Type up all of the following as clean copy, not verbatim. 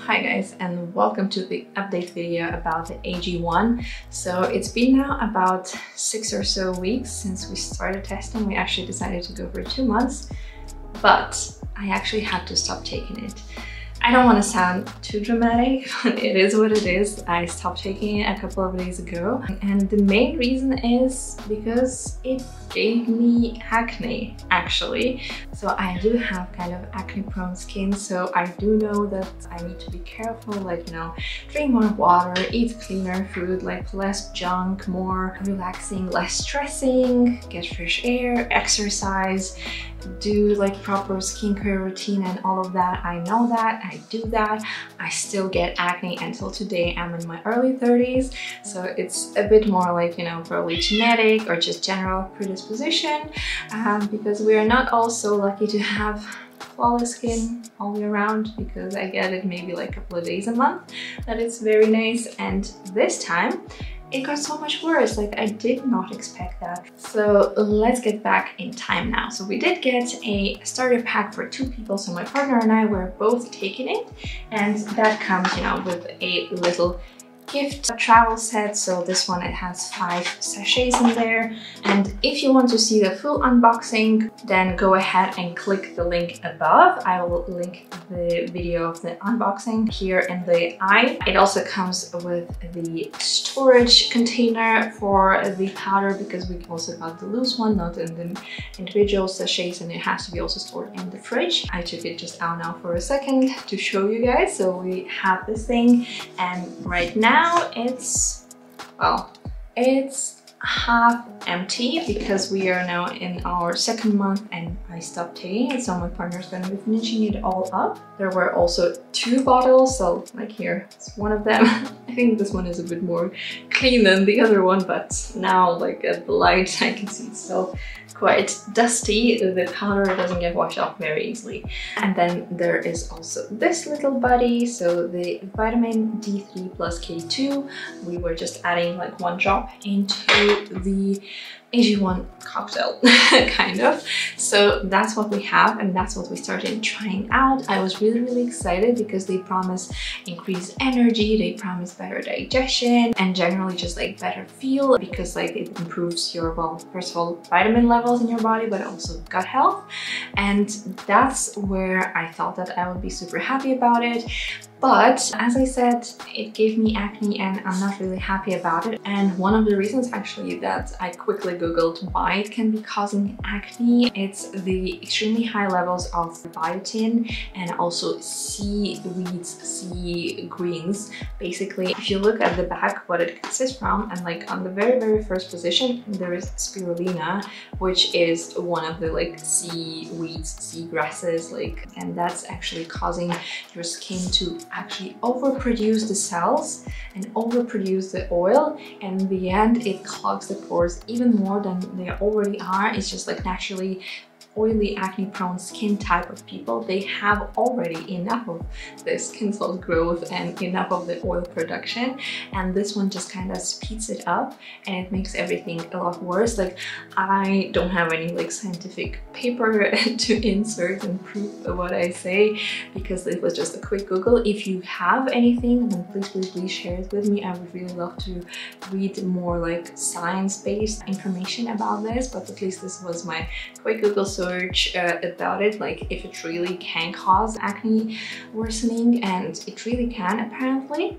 Hi guys, and welcome to the update video about the AG1. So it's been now about 6 or so weeks since we started testing. We actually decided to go for 2 months, but I actually had to stop taking it. I don't want to sound too dramatic, but it is what it is. I stopped taking it a couple of days ago, and the main reason is because it gave me acne, actually. So I do have kind of acne prone skin, so I do know that I need to be careful, like, you know, drink more water, eat cleaner food, like less junk, more relaxing, less stressing, get fresh air, exercise, do like proper skincare routine and all of that. I know that, I do that. I still get acne until today. I'm in my early 30s, so it's a bit more like, you know, probably genetic or just general predisposition, because we are not all so lucky to have flawless skin all year round, because I get it maybe like a couple of days a month. That is very nice, and this time it got so much worse. Like, I did not expect that. So let's get back in time now. So we did get a starter pack for 2 people. So my partner and I were both taking it, and that comes, you know, with a little gift travel set. So this one, it has 5 sachets in there, and if you want to see the full unboxing, then go ahead and click the link above. I will link the video of the unboxing here in the eye. It also comes with the storage container for the powder, because we also got the loose one, not in the individual sachets, and it has to be also stored in the fridge. I took it just out now for a second to show you guys. So we have this thing, and right now it's, well, it's half empty because we are now in our 2nd month and I stopped taking it, so my partner's gonna be finishing it all up. There were also 2 bottles, so like here, it's one of them. I think this one is a bit more clean than the other one, but now, like, at the light, I can see it's still quite dusty. The powder doesn't get washed off very easily. And then there is also this little buddy, so the vitamin D3 plus K2. We were just adding like 1 drop into the AG1 cocktail, kind of. So that's what we have, and that's what we started trying out. I was really excited because they promise increased energy, they promise better digestion, and generally just like better feel, because like it improves your, well, first of all, vitamin levels in your body, but also gut health. And that's where I thought that I would be super happy about it. But as I said, it gave me acne and I'm not really happy about it. And one of the reasons actually that I quickly googled why it can be causing acne, it's the extremely high levels of biotin and also seaweeds, sea greens. Basically, if you look at the back what it consists from, and like on the very first position there is spirulina, which is one of the like seaweeds, sea grasses, like, and that's actually causing your skin to actually overproduce the cells and overproduce the oil, and in the end it clogs the pores even more than they already are. It's just like naturally oily, acne prone skin type of people, they have already enough of the skin cell growth and enough of the oil production, and this one just kind of speeds it up and it makes everything a lot worse. Like, I don't have any like scientific paper to insert and prove what I say, because it was just a quick Google. If you have anything, then please share it with me. I would really love to read more like science-based information about this, but at least this was my quick Google search about it, like if it really can cause acne worsening, and it really can apparently.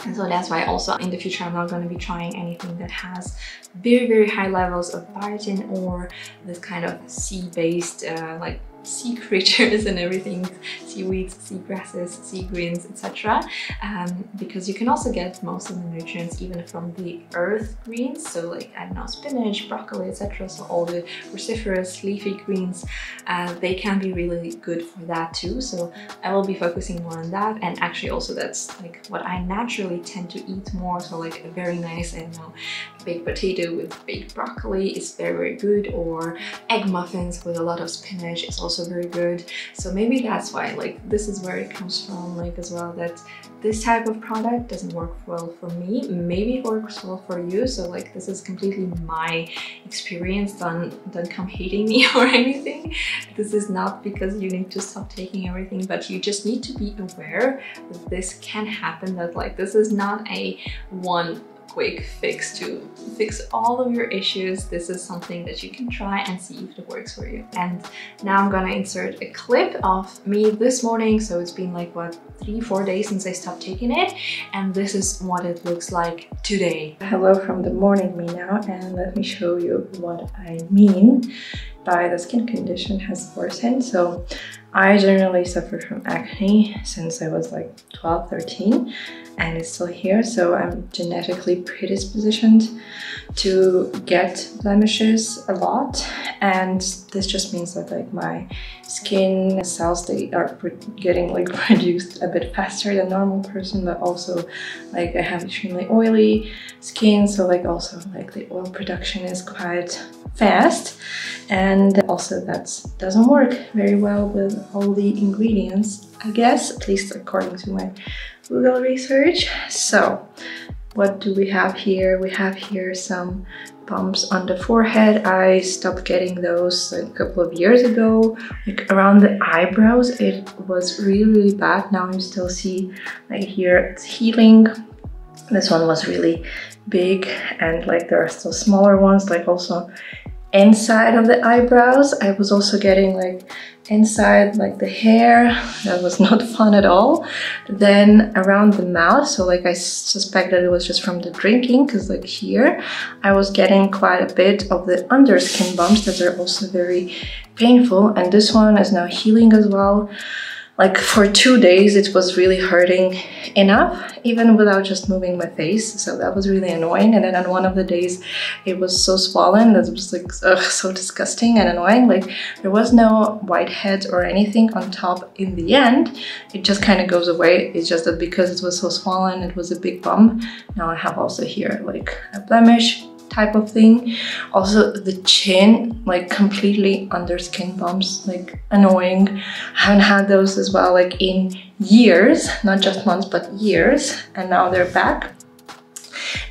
And so that's why also in the future I'm not going to be trying anything that has very high levels of biotin or this kind of sea-based like sea creatures and everything, seaweeds, sea grasses, sea greens, etc. Because you can also get most of the nutrients even from the earth greens, so like, I don't know, spinach, broccoli, etc. So all the cruciferous leafy greens, they can be really good for that too. So I will be focusing more on that, and actually also that's like what I naturally tend to eat more. So like a very nice, I don't know, baked potato with baked broccoli is very good, or egg muffins with a lot of spinach is also also very good. So maybe that's why, like, this is where it comes from, like, as well, that this type of product doesn't work well for me. Maybe it works well for you. So like, this is completely my experience. Don't come hating me or anything. This is not because you need to stop taking everything, but you just need to be aware that this can happen, that like, this is not a one quick fix to fix all of your issues. This is something that you can try and see if it works for you. And now I'm gonna insert a clip of me this morning. So it's been like, what, 3-4 days since I stopped taking it, and this is what it looks like today. Hello from the morning me now, and let me show you what I mean by the skin condition has worsened. So I generally suffer from acne since I was like 12, 13, and it's still here. So I'm genetically predispositioned to get blemishes a lot. And this just means that like my skin cells, they are getting like produced a bit faster than normal person, but also like I have extremely oily skin. So like also like the oil production is quite fast, and also that doesn't work very well with all the ingredients, I guess, at least according to my Google research. So what do we have here? We have here some bumps on the forehead. I stopped getting those like a couple of years ago. Like around the eyebrows, it was really bad. Now you still see like here it's healing. This one was really big, and like there are still smaller ones, like also inside of the eyebrows. I was also getting like inside like the hair. That was not fun at all. Then around the mouth, so like I suspect that it was just from the drinking, because like here I was getting quite a bit of the underskin bumps that are also very painful, and this one is now healing as well. Like for 2 days it was really hurting enough, even without just moving my face. So that was really annoying. And then on one of the days it was so swollen that it was like so disgusting and annoying. Like there was no whiteheads or anything on top in the end. It just kind of goes away. It's just that because it was so swollen, it was a big bump. Now I have also here like a blemish type of thing. Also the chin, like completely underskin bumps, like annoying. I haven't had those as well like in years, not just months but years, and now they're back.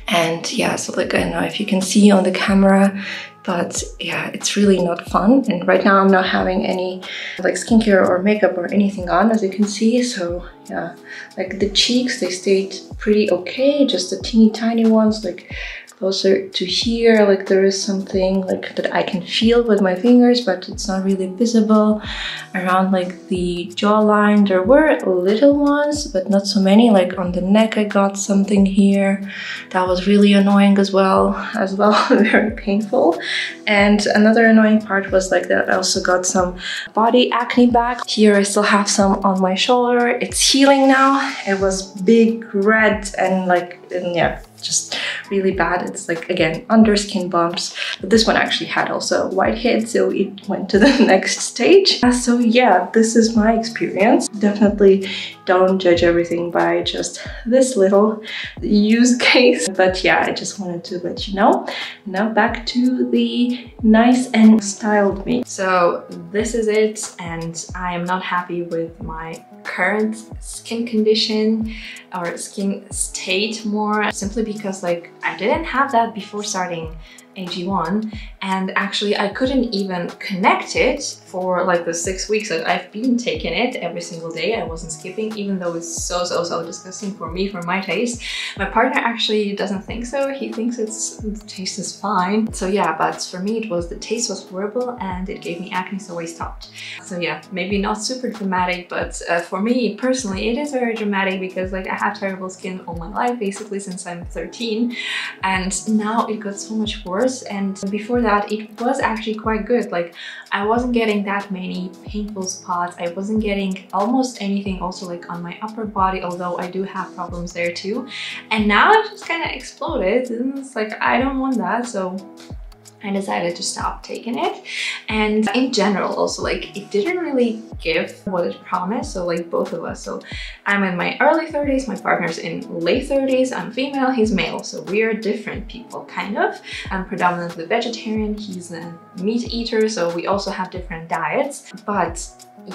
And yeah, so like I don't know if you can see on the camera, but yeah, it's really not fun. And right now I'm not having any like skincare or makeup or anything on, as you can see. So yeah, like the cheeks, they stayed pretty okay, just the teeny tiny ones, like closer to here, like there is something like that I can feel with my fingers, but it's not really visible. Around like the jawline, there were little ones, but not so many. Like on the neck, I got something here. That was really annoying as well, very painful. And another annoying part was like that I also got some body acne back. Here I still have some on my shoulder. It's healing now. It was big, red, and like, and yeah, just really bad. It's like, again, underskin bumps, but this one actually had also whitehead, so it went to the next stage. So yeah, this is my experience. Definitely don't judge everything by just this little use case, but yeah, I just wanted to let you know. Now back to the nice and styled me. So this is it, and I am not happy with my current skin condition or skin state, more simply because like I didn't have that before starting AG1, and actually I couldn't even connect it for like the 6 weeks that I've been taking it every single day. I wasn't skipping, even though it's so disgusting for me, for my taste. My partner actually doesn't think so. He thinks the taste is fine. So yeah, but for me the taste was horrible and it gave me acne, so I stopped. So yeah, maybe not super dramatic, but for me personally it is very dramatic, because like I have terrible skin all my life, basically since I'm 13, and now it got so much worse. And before that it was actually quite good. Like I wasn't getting that many painful spots. I wasn't getting almost anything also like on my upper body, although I do have problems there too. And now it just kind of exploded, and it's like I don't want that. So I decided to stop taking it. And in general also, like, it didn't really give what it promised. So like both of us, so I'm in my early 30s, my partner's in late 30s, I'm female, he's male, so we are different people, kind of. I'm predominantly vegetarian, he's a meat eater, so we also have different diets. But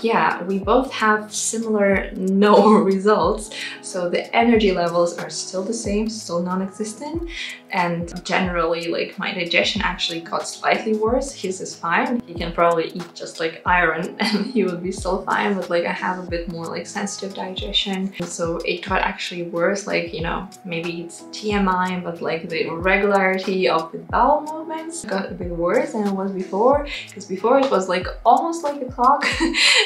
yeah, we both have similar no results. So the energy levels are still the same, still non-existent. And generally, like, my digestion actually got slightly worse. His is fine. He can probably eat just like iron and he would be still fine. But like, I have a bit more like sensitive digestion. So it got actually worse. Like, you know, maybe it's TMI, but like the regularity of the bowel movements got a bit worse than it was before. Because before it was like almost like a clock.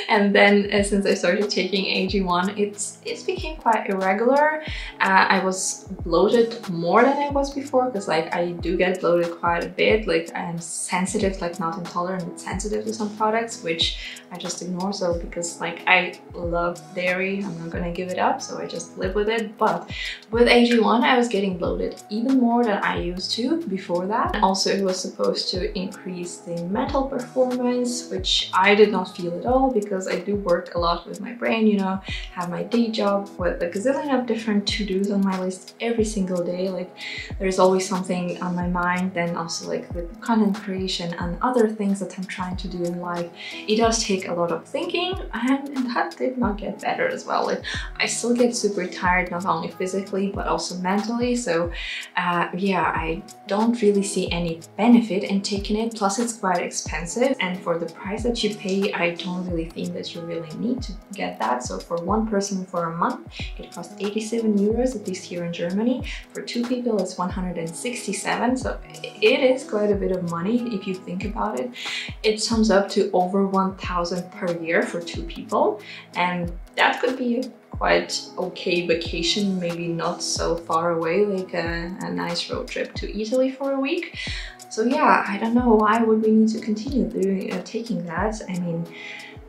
And then since I started taking AG1, it's became quite irregular. I was bloated more than I was before, because like I do get bloated quite a bit. Like, I am sensitive, like not intolerant, but sensitive to some products, which I just ignore. So because like I love dairy, I'm not gonna give it up, so I just live with it. But with AG1, I was getting bloated even more than I used to before that. Also, it was supposed to increase the mental performance, which I did not feel at all, because I do work a lot with my brain, you know, have my day job with a gazillion of different to-dos on my list every single day. Like, there's always something on my mind. Then also like with content creation and other things that I'm trying to do in life, it does take a lot of thinking, and that did not get better as well. Like, I still get super tired, not only physically but also mentally. So yeah, I don't really see any benefit in taking it. Plus, it's quite expensive, and for the price that you pay, I don't really think that you really need to get that. So for one person for a month, it costs 87 euros, at least here in Germany. For two people, it's 167. So it is quite a bit of money if you think about it. It sums up to over 1,000 per year for two people, and that could be a quite okay vacation, maybe not so far away, like a nice road trip to Italy for a week. So yeah, I don't know, why would we need to continue doing taking that? I mean,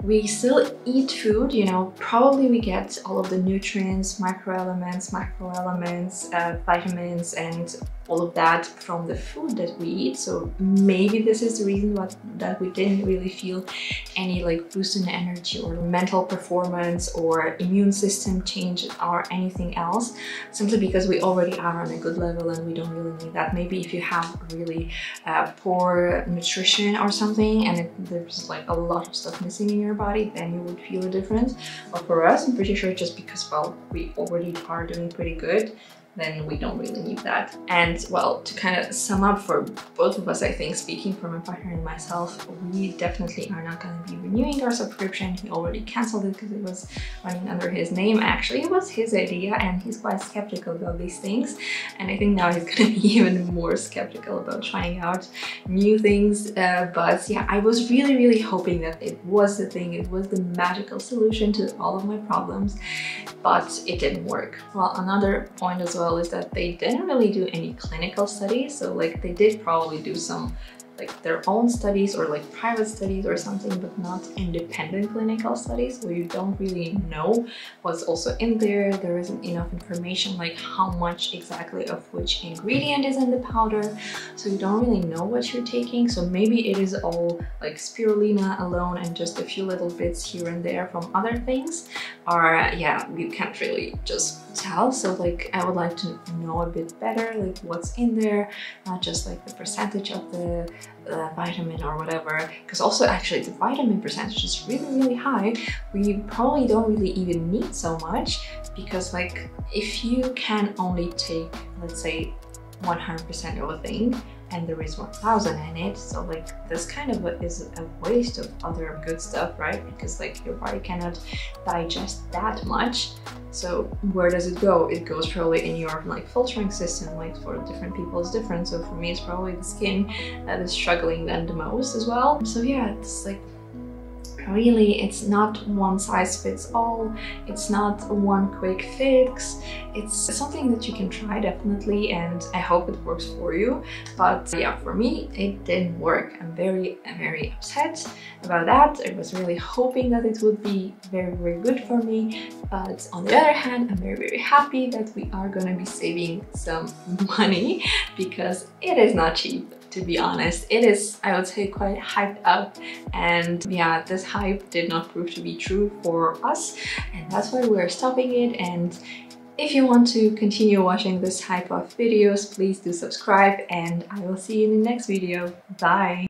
we still eat food, you know, probably we get all of the nutrients, microelements, vitamins, and all of that from the food that we eat. So maybe this is the reason that we didn't really feel any like boost in energy or mental performance or immune system change or anything else, simply because we already are on a good level and we don't really need that. Maybe if you have really poor nutrition or something, and there's like a lot of stuff missing in your body, then you would feel a difference. But for us, I'm pretty sure just because, well, we already are doing pretty good, then we don't really need that. And well, to kind of sum up for both of us, I think, speaking for my partner and myself, we definitely are not going to be renewing our subscription. He already canceled it because it was running under his name. Actually, it was his idea, and he's quite skeptical about these things. And I think now he's going to be even more skeptical about trying out new things. But yeah, I was really hoping that it was the thing, it was the magical solution to all of my problems, but it didn't work. Well, another point as well is that they didn't really do any clinical studies. So like, they did probably do some like their own studies or like private studies or something, but not independent clinical studies, so you don't really know what's also in there. There isn't enough information like how much exactly of which ingredient is in the powder, so you don't really know what you're taking. So maybe it is all like spirulina alone and just a few little bits here and there from other things, or yeah, you can't really just tell. So like, I would like to know a bit better like what's in there, not just like the percentage of the vitamin or whatever, because also actually the vitamin percentage is really high. We probably don't really even need so much, because like, if you can only take, let's say, 100% of a thing and there is 1,000 in it, so like this kind of is a waste of other good stuff, right? Because like your body cannot digest that much. So where does it go? It goes probably in your like filtering system. Like for different people it's different. So for me it's probably the skin that is struggling then the most as well. So yeah, it's like, really, it's not one size fits all. It's not one quick fix. It's something that you can try definitely, and I hope it works for you. But yeah, for me, it didn't work. I'm very upset about that. I was really hoping that it would be very good for me. But on the other hand, I'm very happy that we are gonna be saving some money, because it is not cheap to be honest. It is, I would say, quite hyped up, and yeah, this hype did not prove to be true for us, and that's why we're stopping it. And if you want to continue watching this type of videos, please do subscribe, and I will see you in the next video. Bye!